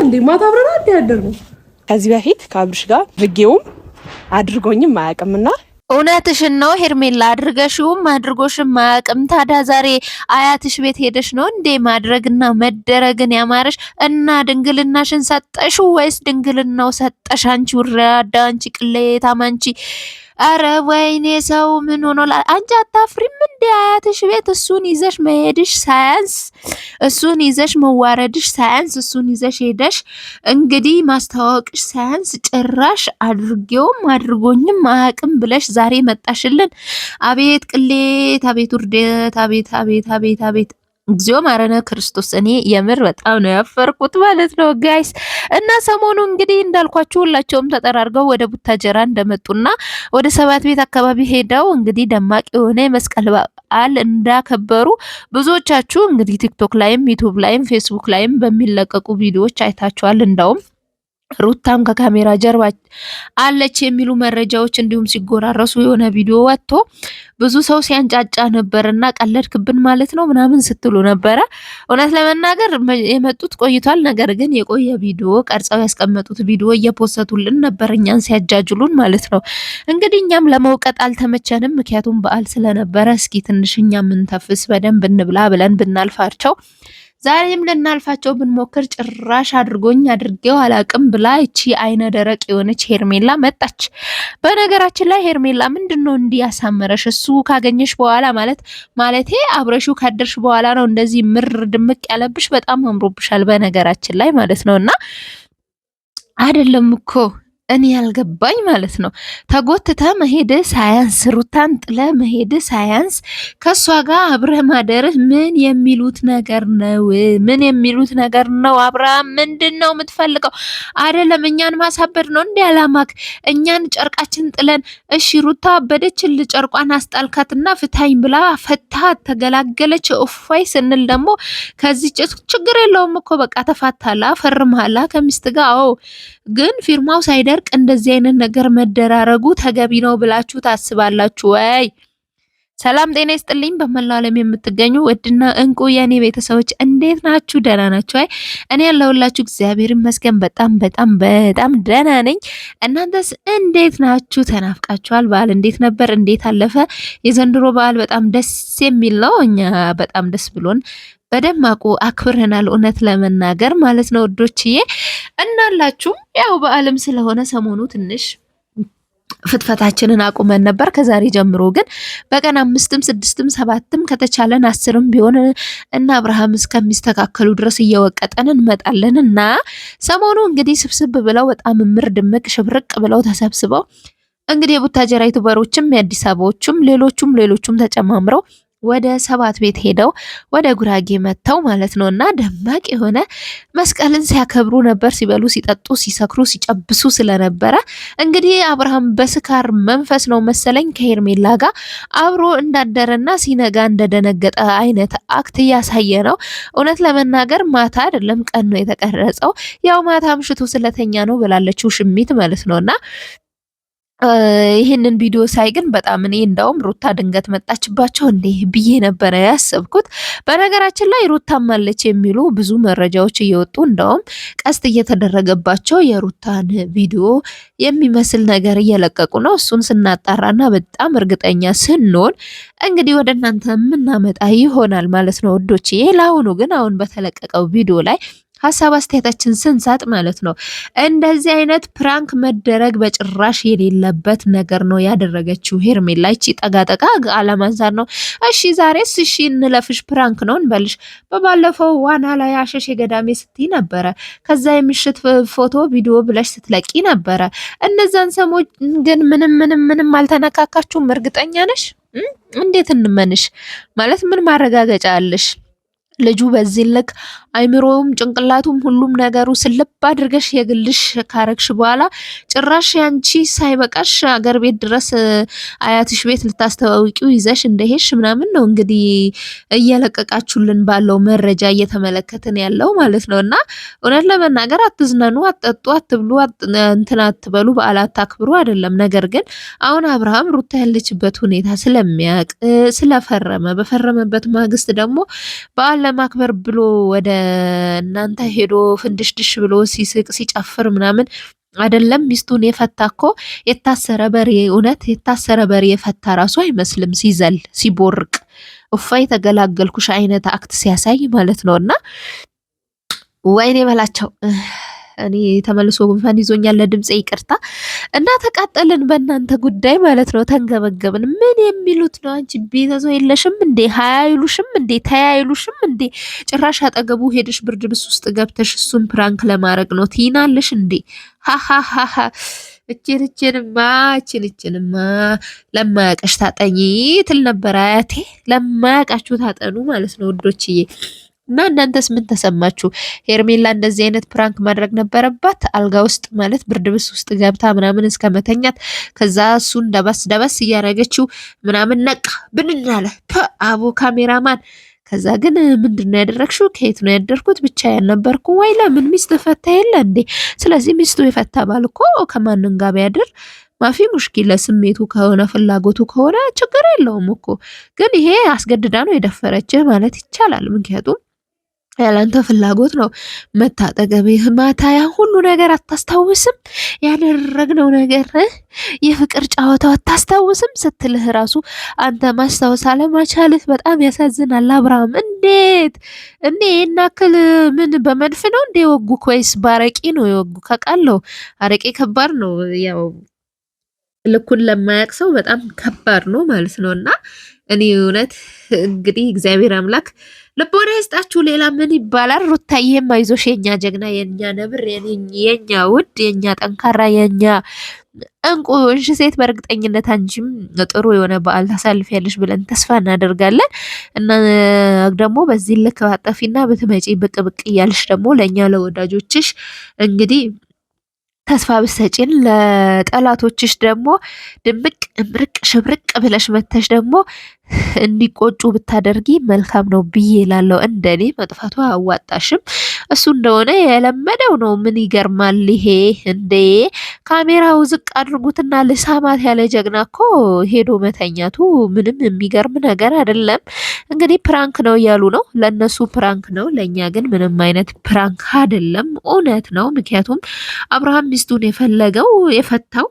እንዴ? ማታ አብረን አንዴ ያደርነው ከዚህ በፊት ከአብርሽ ጋር ድርጌውም አድርጎኝም አያውቅምና እውነትሽን ነው ሄርሜላ፣ አድርገሽውም አድርጎሽም አያውቅም። ታዲያ ዛሬ አያትሽ ቤት ሄደሽ ነው እንዴ ማድረግና መደረግን ያማረሽ? እና ድንግልናሽን ሰጠሽው ወይስ ድንግልናው ሰጠሽ? አንቺ ወራዳ፣ አንቺ ቅሌታም፣ አንቺ አረ ወይኔ ሰው ምን ሆኖ አንቺ አታፍሪም እንዴ? አያትሽ ቤት እሱን ይዘሽ መሄድሽ ሳያንስ፣ እሱን ይዘሽ መዋረድሽ ሳያንስ፣ እሱን ይዘሽ ሄደሽ እንግዲህ ማስተዋወቅሽ ሳያንስ ጭራሽ አድርጌውም አድርጎኝም አያውቅም ብለሽ ዛሬ መጣሽልን። አቤት ቅሌት፣ አቤት ውርደት፣ አቤት አቤት አቤት አቤት እግዚኦ ማረነ ክርስቶስ። እኔ የምር በጣም ነው ያፈርኩት ማለት ነው ጋይስ። እና ሰሞኑ እንግዲህ እንዳልኳችሁ ሁላቸውም ተጠራርገው ወደ ቡታጀራ እንደመጡና ወደ 7 ቤት አካባቢ ሄደው እንግዲህ ደማቅ የሆነ የመስቀል በዓል እንዳከበሩ ብዙዎቻችሁ እንግዲህ ቲክቶክ ላይም ዩቲዩብ ላይም ፌስቡክ ላይም በሚለቀቁ ቪዲዮዎች አይታችኋል። እንዳውም ሩታም ከካሜራ ጀርባ አለች የሚሉ መረጃዎች እንዲሁም ሲጎራረሱ የሆነ ቪዲዮ ወጥቶ ብዙ ሰው ሲያንጫጫ ነበርና ቀለድክብን ማለት ነው ምናምን ስትሉ ነበረ። እውነት ለመናገር የመጡት ቆይቷል። ነገር ግን የቆየ ቪዲዮ ቀርጸው ያስቀመጡት ቪዲዮ እየፖሰቱልን ነበር እኛን ሲያጃጅሉን ማለት ነው። እንግዲህ እኛም ለመውቀጥ አልተመቸንም። ምክንያቱም በዓል ስለነበረ እስኪ ትንሽ እኛም እንተፍስ በደንብ እንብላ ብለን ብናልፋቸው ዛሬም ልናልፋቸው ብንሞክር ጭራሽ አድርጌው አላቅም ብላ እቺ አይነ ደረቅ የሆነች ሄርሜላ መጣች። በነገራችን ላይ ሄርሜላ ምንድነው እንዲያሳመረሽ? እሱ ካገኘሽ በኋላ ማለቴ አብረሹ ካደርሽ በኋላ ነው እንደዚህ ምር ድምቅ ያለብሽ። በጣም አምሮብሻል በነገራችን ላይ ማለት ነውና አይደለም እኮ እኔ ያልገባኝ ማለት ነው ተጎትተ መሄድ ሳያንስ ሩታን ጥለ መሄድ ሳያንስ ከሷ ጋር አብረህ ማደርህ ምን የሚሉት ነገር ነው? ምን የሚሉት ነገር ነው? አብርሃም ምንድነው የምትፈልገው? አይደለም እኛን ማሳበድ ነው እንዴ አላማክ? እኛን ጨርቃችን ጥለን እሺ ሩታ አበደችል ጨርቋን አስጣልካትና ፍታኝ ብላ ፈታ ተገላገለች ኦፋይ ስንል ደግሞ ከዚህ ችግር የለውም እኮ በቃ ተፋታላ ፈርማላ ከሚስት ጋር አዎ ግን ፊርማው ሳይደርቅ እንደዚህ አይነት ነገር መደራረጉ ተገቢ ነው ብላችሁ ታስባላችሁ ወይ? ሰላም ጤና ይስጥልኝ። በመላው ዓለም የምትገኙ ውድና እንቁ የኔ ቤተሰቦች እንዴት ናችሁ? ደህና ናችሁ? አይ እኔ ያለሁላችሁ እግዚአብሔር ይመስገን በጣም በጣም በጣም ደህና ነኝ። እናንተስ እንዴት ናችሁ? ተናፍቃችኋል። በዓል እንዴት ነበር? እንዴት አለፈ? የዘንድሮ በዓል በጣም ደስ የሚል ነው። እኛ በጣም ደስ ብሎን በደማቁ አክብረናል። እውነት ለመናገር ማለት ነው ወዶችዬ እናላችሁ ያው በዓለም ስለሆነ ሰሞኑ ትንሽ ፍትፈታችንን አቁመን ነበር። ከዛሬ ጀምሮ ግን በቀን 5ም 6ም 7ም ከተቻለን 10ም ቢሆን እና አብርሃም እስከሚስተካከሉ ድረስ እየወቀጠን እንመጣለን እና ሰሞኑ እንግዲህ ስብስብ ብለው በጣም ምር ድምቅ ሽብርቅ ብለው ተሰብስበው እንግዲህ የቡታጀራ ዩቲዩበሮችም የአዲስ አበባዎችም ሌሎቹም ተጨማምረው ወደ 7 ቤት ሄደው ወደ ጉራጌ መተው ማለት ነውና ደማቅ የሆነ መስቀልን ሲያከብሩ ነበር። ሲበሉ ሲጠጡ ሲሰክሩ ሲጨብሱ ስለነበረ እንግዲህ አብርሃም በስካር መንፈስ ነው መሰለኝ ከሄርሜላ ጋር አብሮ እንዳደረና ሲነጋ እንደደነገጠ አይነት አክት እያሳየ ነው። እውነት ለመናገር ማታ አይደለም ቀን ነው የተቀረጸው። ያው ማታ ምሽቱ ስለተኛ ነው ብላለችው ሽሚት ማለት ነውና ይሄንን ቪዲዮ ሳይ ግን በጣም እኔ እንደውም ሩታ ድንገት መጣችባቸው እንዴ ብዬ ነበረ ያሰብኩት። በነገራችን ላይ ሩታም አለች የሚሉ ብዙ መረጃዎች እየወጡ እንደውም ቀስት እየተደረገባቸው የሩታን ቪዲዮ የሚመስል ነገር እየለቀቁ ነው። እሱን ስናጣራና በጣም እርግጠኛ ስንሆን እንግዲህ ወደ እናንተ የምናመጣ ይሆናል ማለት ነው ወዶች። ለአሁኑ ግን አሁን በተለቀቀው ቪዲዮ ላይ ሀሳብ አስተያየታችን ስንሳጥ ማለት ነው እንደዚህ አይነት ፕራንክ መደረግ በጭራሽ የሌለበት ነገር ነው ያደረገችው ሄርሜላ። እቺ ጠጋጠጋ አለማንሳት ነው። እሺ ዛሬስ እሺ እንለፍሽ ፕራንክ ነው እንበልሽ። በባለፈው ዋና ላይ አሸሽ ገዳሜ ስትይ ነበረ። ከዛ የምሽት ፎቶ ቪዲዮ ብለሽ ስትለቂ ነበረ። እነዛን ሰሞች ግን ምንም አልተነካካችሁም። እርግጠኛ ነሽ? እንዴት እንመንሽ? ማለት ምን ማረጋገጫ አለሽ? ልጁ በዚህ ልክ አይምሮውም ጭንቅላቱም ሁሉም ነገሩ ስልብ አድርገሽ የግልሽ ካረግሽ በኋላ ጭራሽ ያንቺ ሳይበቃሽ አገር ቤት ድረስ አያትሽ ቤት ልታስተዋውቂው ይዘሽ እንደሄድሽ ምናምን ነው እንግዲህ እየለቀቃችሁልን ባለው መረጃ እየተመለከትን ያለው ማለት ነውና እውነት ለመናገር አትዝናኑ፣ አትጠጡ፣ አትብሉ፣ እንትን አትበሉ፣ በዓላት አክብሩ አይደለም። ነገር ግን አሁን አብርሃም ሩታ ያለችበት ሁኔታ ስለሚያቅ ስለፈረመ በፈረመበት ማግስት ደግሞ በዓል ለማክበር ብሎ ወደ እናንተ ሄዶ ፍንድሽድሽ ብሎ ሲስቅ ሲጨፍር ምናምን አይደለም ሚስቱን የፈታ እኮ የታሰረ በሬ እውነት የታሰረ በሬ የፈታ ራሱ አይመስልም ሲዘል ሲቦርቅ እፋይ ተገላገልኩሽ አይነት አክት ሲያሳይ ማለት ነውና ወይኔ በላቸው። እኔ ተመልሶ ጉንፋን ይዞኛል ለድምጼ ይቅርታ እና ተቃጠልን በእናንተ ጉዳይ ማለት ነው ተንገበገብን ምን የሚሉት ነው አንቺ ቤተሰብ የለሽም እንዴ ሃያይሉሽም እንዴ ታያይሉሽም እንዴ ጭራሽ አጠገቡ ሄድሽ ብርድ ልብስ ውስጥ ገብተሽ እሱን ፕራንክ ለማድረግ ነው ትይናለሽ እንዴ ሃሃሃሃ እችንማ ለማያቀሽ ታጠኚ ትል ነበር አያቴ ለማያቃችሁ ታጠኑ ማለት ነው ውዶችዬ እና እናንተስ ምን ተሰማችሁ? ሄርሜላ እንደዚህ አይነት ፕራንክ ማድረግ ነበረባት? አልጋ ውስጥ ማለት ብርድ ልብስ ውስጥ ገብታ ምናምን እስከ መተኛት ከዛ እሱን ደበስ እያረገችው ምናምን ነቃ ብንን አለ አቦ ካሜራማን። ከዛ ግን ምንድነው ያደረግሽው? ከየት ነው ያደርኩት? ብቻ ያልነበርኩ ወይ ለምን ሚስት ፈታ የለ እንዴ? ስለዚህ ሚስቱ የፈታ ባል እኮ ከማንም ጋር ቢያድር ማፊ ሙሽኪለ ስሜቱ ከሆነ ፍላጎቱ ከሆነ ችግር የለውም እኮ። ግን ይሄ አስገድዳ ነው የደፈረችህ ማለት ይቻላል። ምክንያቱም ያላንተ ፍላጎት ነው መታጠገብህ ማታ ያ ሁሉ ነገር አታስታውስም? ያደረግነው ነገር የፍቅር ጨዋታው አታስታውስም ስትልህ ራሱ አንተ ማስታወስ አለመቻልህ በጣም ያሳዝናል። አብርሃም እንዴት እንዴ እናክል ምን በመድፍ ነው እንዴ ወጉክ ወይስ ባረቂ ነው የወጉ? ከቃለው አረቄ ከባድ ነው ያው ልኩን ለማያቅ ሰው በጣም ከባድ ነው ማለት ነውና እኔ እውነት እንግዲህ እግዚአብሔር አምላክ ልቦና ይስጣችሁ። ሌላ ምን ይባላል? ሩታዬም አይዞሽ የኛ ጀግና የኛ ነብር የኛ ውድ የኛ ጠንካራ የኛ እንቁ እንሽ ሴት በእርግጠኝነት አንቺም ጥሩ የሆነ በዓል ታሳልፊያለሽ ብለን ተስፋ እናደርጋለን። እና ደግሞ በዚህ ልክ ባጠፊና በትመጪ ብቅ ብቅ እያልሽ ደግሞ ለኛ ለወዳጆችሽ እንግዲህ ተስፋ ብሰጪን ለጠላቶችሽ ደግሞ ድምቅ እምርቅ ሽብርቅ ብለሽ መተሽ ደግሞ እንዲቆጩ ብታደርጊ መልካም ነው ብዬ ላለው እንደኔ መጥፋቱ አዋጣሽም። እሱ እንደሆነ የለመደው ነው። ምን ይገርማል ይሄ እንዴ? ካሜራው ዝቅ አድርጉትና ልሳማት ያለ ጀግና እኮ ሄዶ መተኛቱ ምንም የሚገርም ነገር አይደለም። እንግዲህ ፕራንክ ነው እያሉ ነው። ለነሱ ፕራንክ ነው፣ ለኛ ግን ምንም አይነት ፕራንክ አይደለም፣ እውነት ነው። ምክንያቱም አብርሃም ሚስቱን የፈታው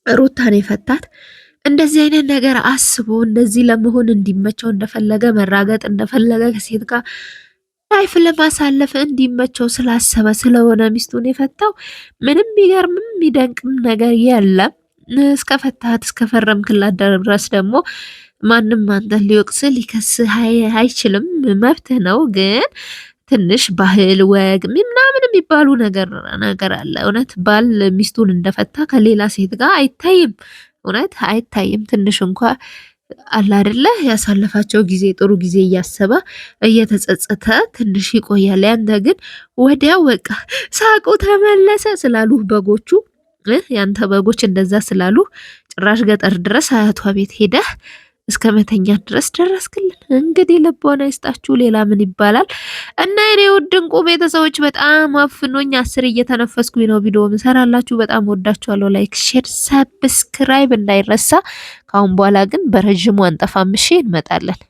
ሩታን የፈታት እንደዚህ አይነት ነገር አስቦ እንደዚህ ለመሆን እንዲመቸው እንደፈለገ መራገጥ እንደፈለገ ከሴት ጋር ላይፍ ለማሳለፍ እንዲመቸው ስላሰበ ስለሆነ ሚስቱን የፈታው ምንም የሚገርምም የሚደንቅም ነገር የለም። እስከፈታት እስከፈረምክላት ድረስ ደግሞ ማንም አንተን ሊወቅስ ሊከስህ አይችልም፣ መብትህ ነው። ግን ትንሽ ባህል ወግ ምናምን የሚባሉ ነገር አለ። እውነት ባል ሚስቱን እንደፈታ ከሌላ ሴት ጋር አይታይም፣ እውነት አይታይም። ትንሽ እንኳ አለ አይደለ ያሳለፋቸው ጊዜ ጥሩ ጊዜ እያሰበ እየተጸጸተ ትንሽ ይቆያል። ያንተ ግን ወዲያው በቃ ሳቁ ተመለሰ ስላሉ በጎቹ ያንተ በጎች እንደዛ ስላሉ ጭራሽ ገጠር ድረስ አያቷ ቤት ሄደህ እስከ መተኛት ድረስ ደረስክልን። እንግዲህ ልቦና ይስጣችሁ፣ ሌላ ምን ይባላል? እና የኔ ውድ እንቁ ቤተሰቦች በጣም አፍኖኝ 10 እየተነፈስኩኝ ነው ቪዲዮ ምሰራላችሁ። በጣም ወዳችኋለሁ። ላይክ፣ ሼር፣ ሰብስክራይብ እንዳይረሳ። ካሁን በኋላ ግን በረጅሙ አንጠፋም። እሺ እንመጣለን።